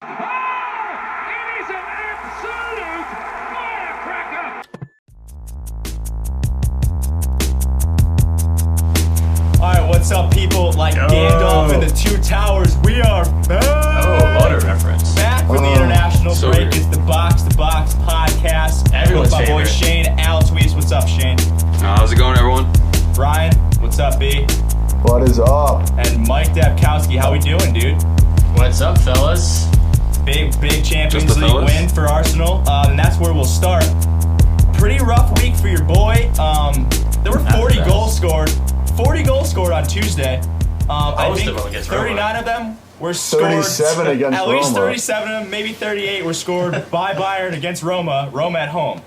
It is an absolute firecracker! Alright, what's up, people? Like Gandalf in the Two Towers, we are back! Oh, what a reference. Back from the international so break. good. It's the Box to Box podcast. Everyone's with my boy favorite. Shane Altweez. What's up, Shane? How's it going, everyone? Brian, what's up, B? What is up? And Mike Dabkowski, how we doing, dude? What's up, fellas? Big Champions Just the League fellas? win for Arsenal, and that's where we'll start. Pretty rough week for your boy. There were 40 the best. goals scored. 40 goals scored on Tuesday. I Most think of them against 39 Roma. of them were scored. 37 against At least Roma. 37 of them, maybe 38 were scored by Bayern against Roma at home.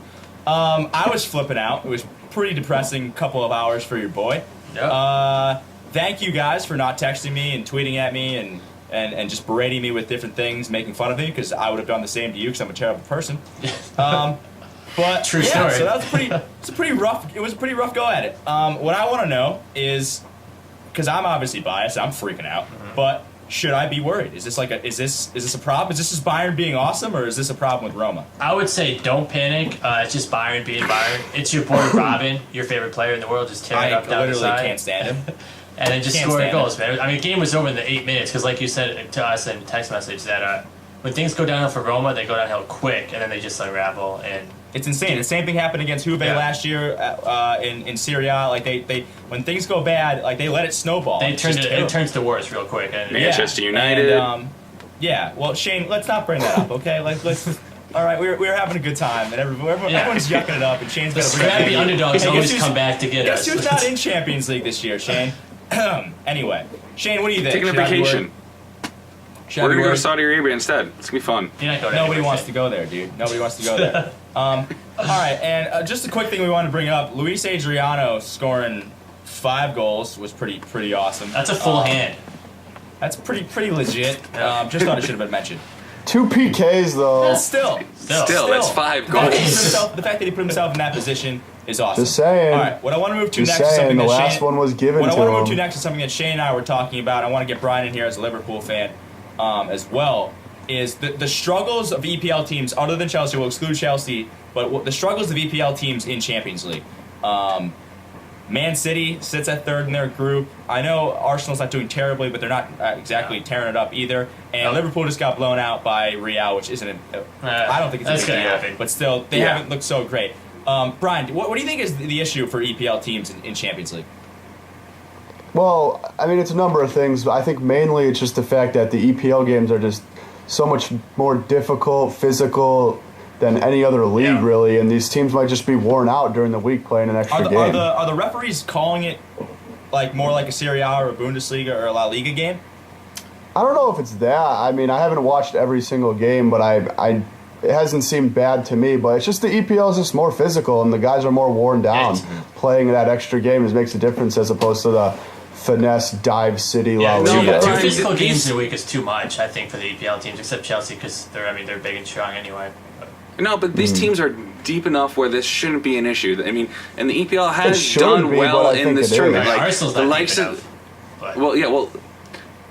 I was flipping out. It was pretty depressing couple of hours for your boy. Yep. Thank you guys for not texting me and tweeting at me and just berating me with different things, making fun of me, because I would have done the same to you because I'm a terrible person. But True yeah, story. so that was it was a pretty rough go at it. What I want to know is, because I'm obviously biased, I'm freaking out, but should I be worried? Is this a problem? Is this just Bayern being awesome, or is this a problem with Roma? I would say don't panic. It's just Byron being Byron. It's your boy Robin, your favorite player in the world, just tearing I up down the literally side. can't stand him. And then just Can't scoring stand goals, man. I mean, the game was over in the 8 minutes because, like you said to us in text message, that when things go downhill for Roma, they go downhill quick, and then they just unravel. And It's insane. The same thing happened against Juve Yeah. last year in Serie A. Like they when things go bad, like they let it snowball. they It's turn just it terrible. turns to worse real quick. And Yeah. Manchester United. And, yeah. Well, Shane, let's not bring that up, okay? Let's. All right, we're having a good time, and everyone's yucking it up, and Shane's the got to bring it scrappy up. underdogs Hey, always guess come back to get Guess us. who's not in Champions League this year, Shane? Anyway, Shane, what do you think? Taking a Should I be worried? vacation. Should I We're be gonna go to worried? Saudi Arabia instead. It's gonna be fun. You're not going Nobody anywhere, wants Shane. to go there, dude. Nobody wants to go there. All right, and just a quick thing we want to bring up: Luis Adriano scoring 5 goals was pretty awesome. That's a full hand. That's pretty legit. Yeah. Just thought it should have been mentioned. 2 PKs though. Still, Still, that's 5 The fact that he put goals. himself- The fact that he put himself in that position is awesome. Just saying. All right, what I want to move to Just next is something saying, the that last Shane, one was given What I to want to move to him. next is something that Shane and I were talking about. I want to get Brian in here as a Liverpool fan as well. Is the struggles of EPL teams, other than Chelsea, we'll exclude Chelsea, but the struggles of EPL teams in Champions League. Man City sits at 3rd in their group. I know Arsenal's not doing terribly, but they're not exactly tearing it up either. And Liverpool just got blown out by Real, which isn't I don't think it's That's a big gonna deal, happen. but still, they Yeah. haven't looked so great. Brian, what do you think is the issue for EPL teams in Champions League? Well, I mean, it's a number of things, but I think mainly it's just the fact that the EPL games are just so much more difficult, physical than any other league, Yeah. really, and these teams might just be worn out during the week playing an extra game. Are the referees calling it like more like a Serie A or a Bundesliga or a La Liga game? I don't know if it's that. I mean, I haven't watched every single game, but it hasn't seemed bad to me. But it's just the EPL is just more physical, and the guys are more worn down. Playing that extra game makes a difference as opposed to the finesse dive city La Yeah, Liga. no, but two Brian, physical these- games a week is too much, I think, for the EPL teams, except Chelsea, because they're big and strong anyway. No, but these teams are deep enough where this shouldn't be an issue. I mean, and the EPL has shouldn't done be, well but I in think this it tournament. is. Like Arsenal's the not likes deep of, enough, but well, yeah, well.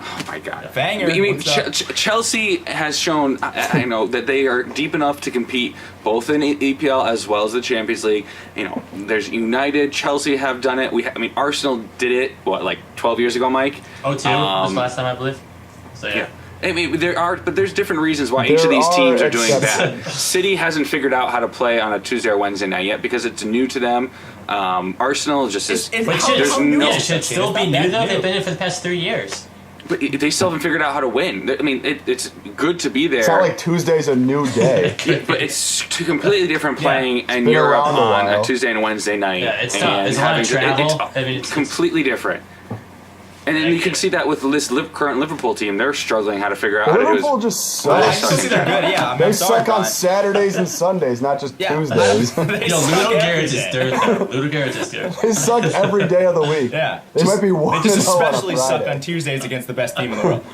Oh my God! Banger. You mean What's up? Chelsea has shown? I know that they are deep enough to compete both in EPL as well as the Champions League. You know, there's United, Chelsea have done it. I mean, Arsenal did it. What, like 12 years ago, Mike? 0-2 was the last time, I believe. So yeah. I mean, but there's different reasons why each There of these are teams are doing exceptions. bad. City hasn't figured out how to play on a Tuesday or Wednesday night yet because it's new to them. Arsenal just is. It's- But how- there's how new no- yeah, is it should that team? still It's be not new, that though. new. They've been in for the past 3 years. But they still haven't figured out how to win. I mean, it's good to be there. It's not like Tuesday's a new day. Yeah, but it's two completely different playing in been Europe around a on while. a Tuesday and a Wednesday night. Yeah, it's and tough. There's a lot of having to- travel. I mean, it's completely different. And then you can see that with this current Liverpool team. They're struggling how to figure out how to do Liverpool it. just I sucks. still see they're good. Yeah, I'm They sorry, suck on Brian. Saturdays and Sundays, not just Yeah. Tuesdays. They Yo, suck Ludo every Garrett's day. is dirt. Ludo Garrett's is good. They suck every day of the week. Yeah, They might be 1-0 They just on a especially suck Friday. on Tuesdays against the best team in the world.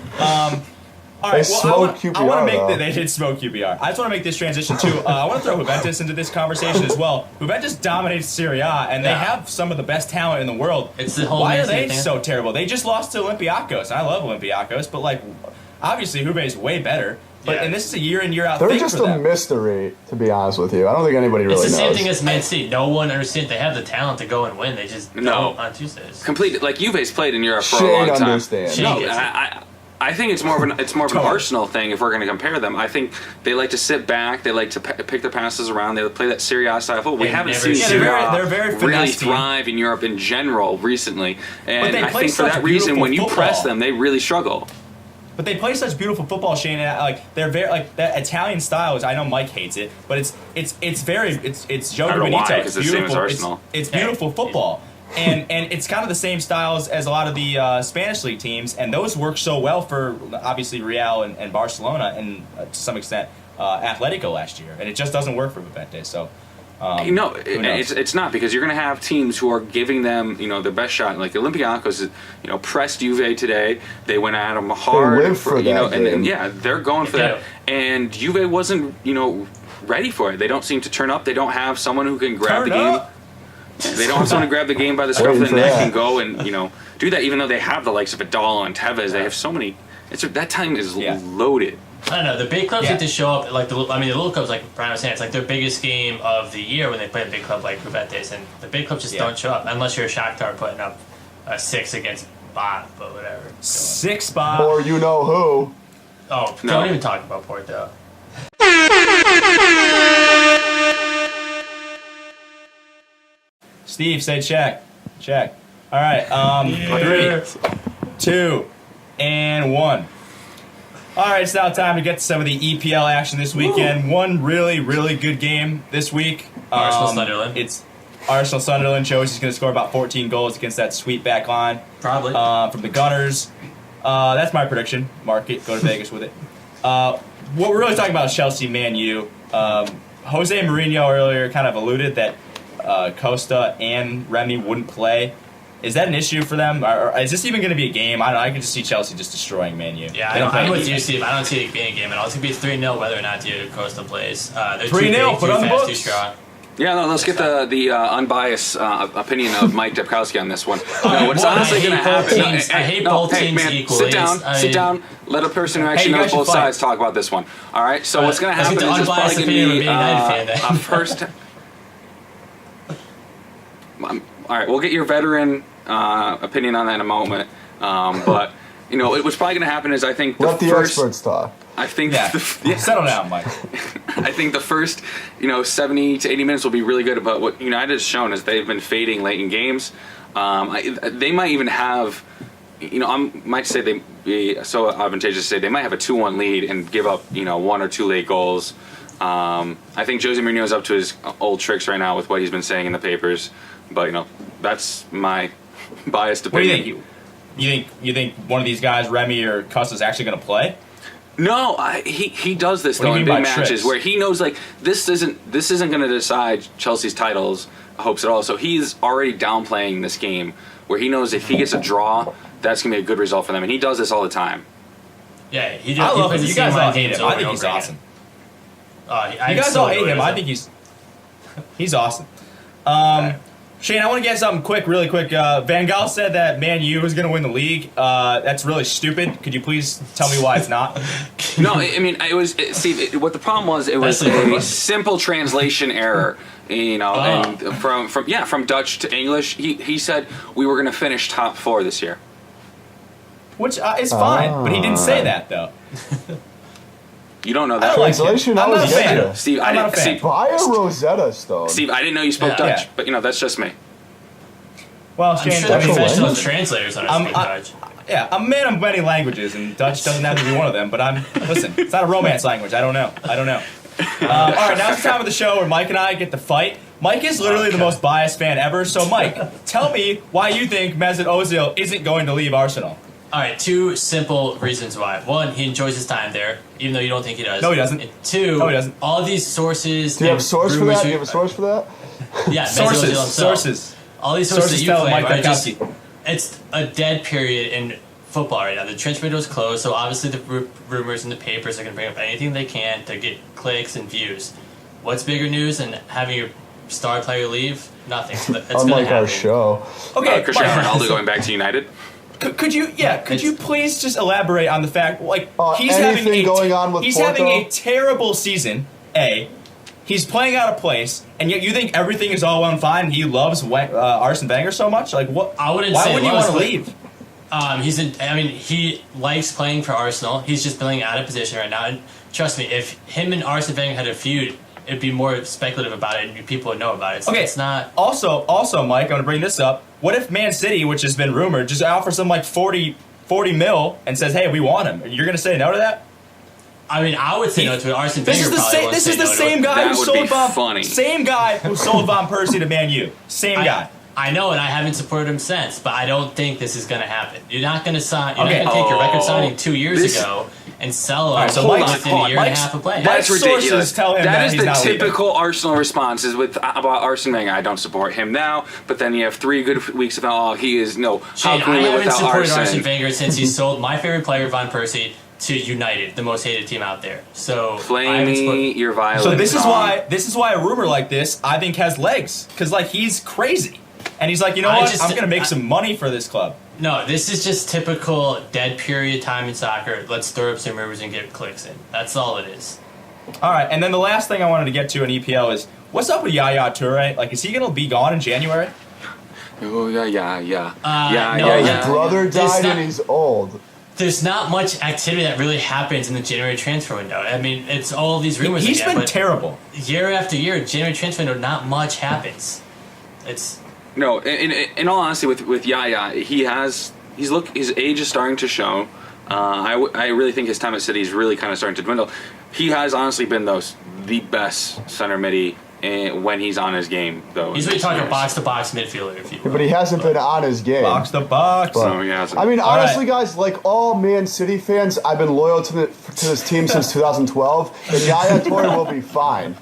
All They right, smoked I want QPR, to make though. they did smoke QPR. I just want to make this transition too. I want to throw Juventus into this conversation as well. Juventus dominates Serie A, and they Yeah. have some of the best talent in the world. It's the whole Why are Man City they thing. so terrible? They just lost to Olympiacos. I love Olympiacos, but like, obviously Juve is way better. But Yeah. and this is a year in, year out They're thing just for a them. mystery, to be honest with you. I don't think anybody really It's the knows. same thing as Man City. No one understands. They have the talent to go and win. They just No. don't on Tuesdays. Complete like Juve's played in Europe for Shane a long time. understands. Shane No, gets it. I think it's more of an Totally. Arsenal thing if we're going to compare them. I think they like to sit back. They like to pick their passes around. They play that Serie A style football. We They've haven't never seen seen- Serie Yeah, A they're very really finesse team. thrive in Europe in general recently. And they I play think for such that reason, when you beautiful press football. them, they really struggle. But they play such beautiful football, Shane. And like they're very like that Italian style. Which I know Mike hates it, but it's very it's Joe I don't know why, Benito. 'cause It's it's the same as beautiful. Arsenal. It's beautiful football, and it's kind of the same styles as a lot of the Spanish league teams, and those work so well for obviously Real and Barcelona, and to some extent Atletico last year, and it just doesn't work for Vivente. So. No, who knows? it's not because you're going to have teams who are giving them, their best shot. Like Olympiacos, pressed Juve today. They went at them hard. live for that and game. yeah, they're going for that. And Juve wasn't, ready for it. They don't seem to turn up. They don't have someone who can grab Turn the game. up. They don't have someone to grab the game by the scruff of the Waiting for neck that. and go and do that. Even though they have the likes of Adala and Tevez, they have so many. That time is Yeah. loaded. I don't know. The big clubs Yeah. get to show up like the little clubs, like Brian was saying, it's like their biggest game of the year when they play a big club like Juventus, and the big clubs just Yeah. don't show up unless you're a Shakhtar putting up a 6 against Bot, but whatever. 6 Bob. Or you know who. Oh, No. don't even talk about Porto. Steve, say check. Check. All right. 3, 2, and 1. All right, it's now time to get to some of the EPL action this weekend. One really, really good game this week. Arsenal Sunderland. It's Arsenal Sunderland. Chelsea's going to score about 14 goals against that sweet back line Probably. from the Gunners. That's my prediction. Mark it. Go to Vegas with it. What we're really talking about is Chelsea Man U. Jose Mourinho earlier kind of alluded that Costa and Remy wouldn't play. Is that an issue for them? Or is this even going to be a game? I don't know. I can just see Chelsea just destroying Man U. Yeah, They don't play I'm with defense. you, Steve. I don't see it being a game at all. It's going to be 3-0 whether or not Diego Costa plays. They're 3-0, too big, put too on the fast, books. too strong. Yeah, no, let's get the unbiased opinion of Mike Debkowski on this one. No, what's Well, honestly I hate going to both happen? teams. I hate both teams man, equally. Sit down, I sit mean- down. Let a person who Hey, actually you knows guys should both fight. sides talk about this one. All right, so what's going to Let's happen get is the it's probably unbiased going to opinion of be being a United fan then. a first. All right, we'll get your veteran opinion on that in a moment. But what's probably going to happen is I think Let the first. experts talk. I think Yeah. Settle down, Mike. I think the first, 70 to 80 minutes will be really good. But what United has shown is they've been fading late in games. They might even have, I might say they be so advantageous to say they might have a 2-1 lead and give up, 1 or 2 late goals. I think Jose Mourinho is up to his old tricks right now with what he's been saying in the papers. But that's my biased What do opinion. you think? You think one of these guys, Remy or Costa's actually going to play? No, he does this What do though you in mean big by matches tricks? where he knows like this isn't going to decide Chelsea's titles hopes at all. So he's already downplaying this game where he knows if he gets a draw, that's going to be a good result for them, and he does this all the time. Yeah, he I love plays him. the You same guys line all hate games him. over I think and he's over again. awesome. I You guys so all hate enjoy him. it. I think he's awesome. Shane, I want to get something really quick. Van Gaal said that Man U was going to win the league. That's really stupid. Could you please tell me why it's not? No, I mean Steve. What the problem was, it was That's the a one. simple translation error. And from Dutch to English, he said we were going to finish top 4 this year. Which is fine, but he didn't say that though. You don't know I that, don't like him. Translation I'm not a always gets fan. you. Steve. I'm not a fan. Steve, Buy a Rosetta Stone. Steve, I didn't know you spoke Yeah. Dutch, Yeah. but that's just me. Well, I'm Shane, sure they're I mean, Dutch professional language? translators on I'm- speak I- Dutch. yeah, I'm a man of many languages, and Dutch doesn't have to be one of them. But listen, it's not a romance language. I don't know. All right, now it's the time of the show where Mike and I get to fight. Mike is literally the most biased fan ever. So, Mike, tell me why you think Mesut Ozil isn't going to leave Arsenal. All right, 2 simple reasons why. 1, he enjoys his time there, even though you don't think he does. No, he doesn't. And 2, No, he doesn't. all these sources. Do you have and a source for rumors that? Do you have a source for that? Yeah, Mesut Ozil himself. Sources. All these sources Sources that you tell claim Mike are just, Debkowski. it's a dead period in football right now. The transfer window is closed, so obviously the rumors and the papers are going to bring up anything they can to get clicks and views. What's bigger news than having your star player leave? Nothing. So that's going to Unlike happen. our show. Okay, Cristiano Mike. Ronaldo going back to United. Could you please just elaborate on the fact, like, he's anything going on with he's Porto? having a terrible season, he's playing out of place, and yet you think everything is all well and fine, and he loves Arsene Wenger so much? Like, what? I wouldn't why say wouldn't you loves, want to but- leave? He likes playing for Arsenal. He's just feeling out of position right now. And trust me, if him and Arsene Wenger had a feud, it'd be more speculative about it, and people would know about it. So Okay, it's not. Also, Mike, I'm going to bring this up. What if Man City, which has been rumored, just offers him like 40 mil and says, hey, we want him? You're going to say no to that? I mean, I would say no to it. Arsene Wenger This is the same guy That who would sold be Von funny. Same guy who sold Von Persie to Man U. Same guy. I know, and I haven't supported him since, but I don't think this is going to happen. You're not going to sign. You're Okay. not going to take your record signing 2 years This- ago and sell him right, so within Mike's- a year and a Mike's- half of playing. Mike's That's sources ridiculous. tell him that is he's the not leaving. typical Arsenal responses about Arsene Wenger. I don't support him now, but then you have 3 good weeks of he is no. Shane, How can I we live haven't without supported Arsene Arsene? Wenger since he sold my favorite player, Von Persie, to United, the most hated team out there. So I Flame haven't me, supported- you're violent. So this is Tom. why a rumor like this I think has legs, because like he's crazy, and he's like, you know what, I'm gonna make some money for this club. No, this is just typical dead period time in soccer. Let's stir up some rumors and get clicks in. That's all it is. All right, and then the last thing I wanted to get to in EPL is what's up with Yaya Toure? Like, is he gonna be gone in January? Oh yeah. no, Yeah. His brother This died not- and he's old. There's not much activity that really happens in the January transfer window. I mean, it's all these rumors. He's again, been but terrible. year after year, January transfer window, not much happens. It's No, in all honesty, with Yaya, his age is starting to show. I really think his time at City is really kind of starting to dwindle. He has honestly been the best center midi when he's on his game, though. he's really talking box to box midfielder. If you will. But he hasn't been on his game. Box to box. But- No, he hasn't. I mean, All honestly, right. guys, like all Man City fans, I've been loyal to this team since 2012, and Yaya Toure will be fine.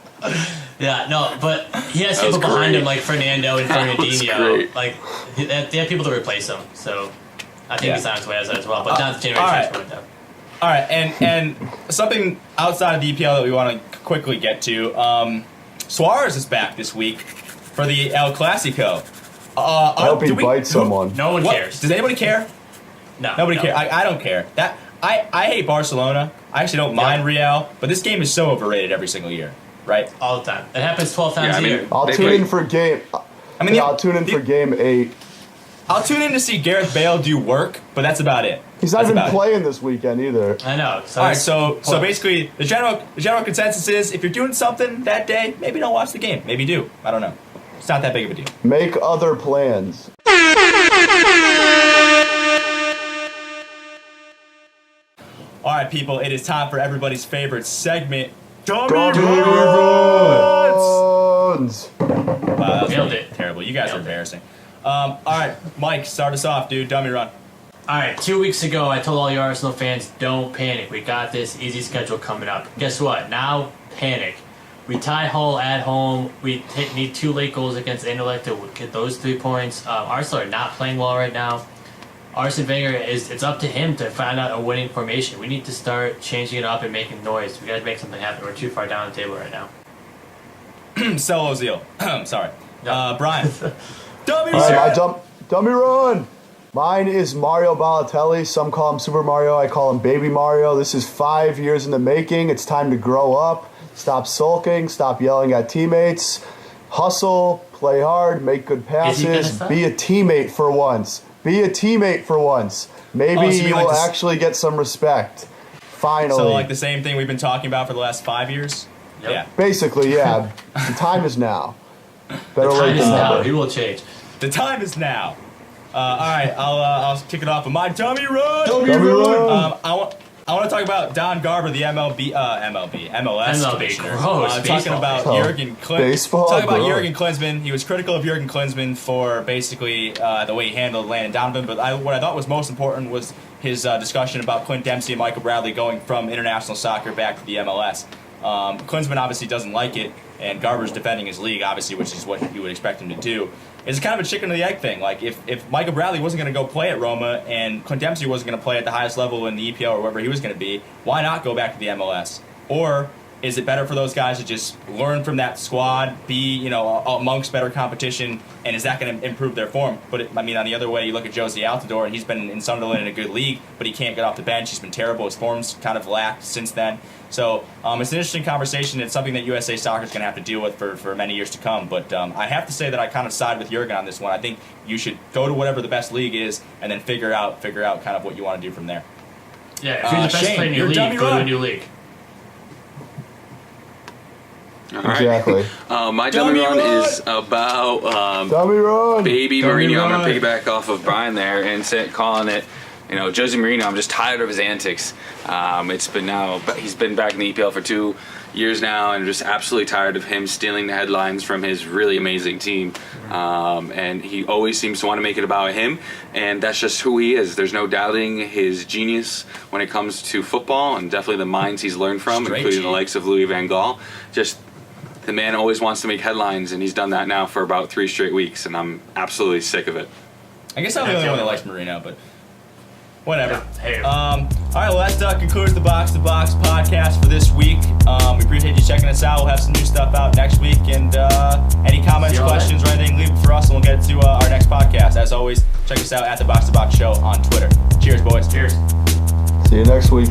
Yeah, no, but he has That was people behind great. him like Fernando and That was Fernandinho. great. Like they have people to replace him. So I think Yeah. he's on his way as well. But not the January all right. transfer window. All right, and something outside of the EPL that we want to quickly get to. Suarez is back this week for the El Clasico. I hope he do we- bites someone. No one What? cares. Does anybody care? No, Nobody no. cares. I don't care. That I hate Barcelona. I actually don't mind Real, but this game is so overrated every single year, right? All the time. It happens 12 times Yeah, I a mean- year. I'll They tune play- in for game. I mean, I'll tune in for game 8. I'll tune in to see Gareth Bale do work, but that's about it. He's not That's even about it. playing this weekend either. I know. So All right, it's so pointless. basically the general consensus is if you're doing something that day, maybe don't watch the game. Maybe do. I don't know. It's not that big of a deal. Make other plans. All right, people, it is time for everybody's favorite segment. Dummy Dummy Runs! runs. Wow, that was Nailed really it. terrible. You guys are Nailed it. embarrassing. All right, Mike, start us off, dude. Dummy run. All right, 2 weeks ago, I told all you Arsenal fans, don't panic. We got this easy schedule coming up. Guess what? Now, panic. We tie Hull at home. We need 2 late goals against Anderlecht to get those 3 points. Arsenal are not playing well right now. Arsene Wenger it's up to him to find out a winning formation. We need to start changing it up and making noise. We got to make something happen. We're too far down the table right now. Sell Ozil. Sorry. No. Brian. Dummy All right, run. my dummy run. Mine is Mario Balotelli. Some call him Super Mario. I call him Baby Mario. This is 5 years in the making. It's time to grow up. Stop sulking. Stop yelling at teammates. Hustle. Play hard. Make good Is he gonna passes. stop? Be a teammate for once. Be a teammate for once. Maybe Oh, so you mean you like will this- actually get some respect. Finally. So, like the same thing we've been talking about for the last 5 years? Yep. Yeah. Basically, yeah. The time is now. Better late Time is than now. never. He will change. The time is now. All right, I'll kick it off with my dummy run. Dummy run. I want to talk about Don Garber, the MLS MLB, commissioner. gross, Talking baseball. about Oh, Jurgen Klinsmann. baseball, Talking about gross. Jurgen Klinsmann. He was critical of Jurgen Klinsmann for basically the way he handled Landon Donovan. But what I thought was most important was his discussion about Clint Dempsey and Michael Bradley going from international soccer back to the MLS. Klinsmann obviously doesn't like it, and Garber's defending his league, obviously, which is what you would expect him to do. It's kind of a chicken or the egg thing. Like, if Michael Bradley wasn't going to go play at Roma and Clint Dempsey wasn't going to play at the highest level in the EPL or wherever he was going to be, why not go back to the MLS? Or is it better for those guys to just learn from that squad, be amongst better competition, and is that going to improve their form? But on the other way, you look at Josie Altidore, and he's been in Sunderland in a good league, but he can't get off the bench. He's been terrible. His form's kind of lacked since then. So it's an interesting conversation. It's something that USA Soccer is going to have to deal with for many years to come. But I have to say that I kind of side with Jurgen on this one. I think you should go to whatever the best league is, and then figure out kind of what you want to do from there. Yeah, if you're the best Shane, player in your you're league, go to a new league. All right. Exactly. My dummy run is about Dummy run. baby Dummy Mourinho. I'm run. going to piggyback off of Brian there and calling it, Jose Mourinho. I'm just tired of his antics. He's been back in the EPL for 2 years now, and just absolutely tired of him stealing the headlines from his really amazing team. And he always seems to want to make it about him, and that's just who he is. There's no doubting his genius when it comes to football, and definitely the minds he's learned from, Straight including G. the likes of Louis van Gaal. Just the man always wants to make headlines, and he's done that now for about 3 straight weeks, and I'm absolutely sick of it. I guess I'm the only one that likes Marino, but whatever. Hey. All right, well, that concludes the Box to Box podcast for this week. We appreciate you checking us out. We'll have some new stuff out next week. And any comments, See y'all questions, or anything, leave it for us, and we'll get to our next podcast. As always, check us out at the Box to Box Show on Twitter. Cheers, boys. Cheers. See you next week.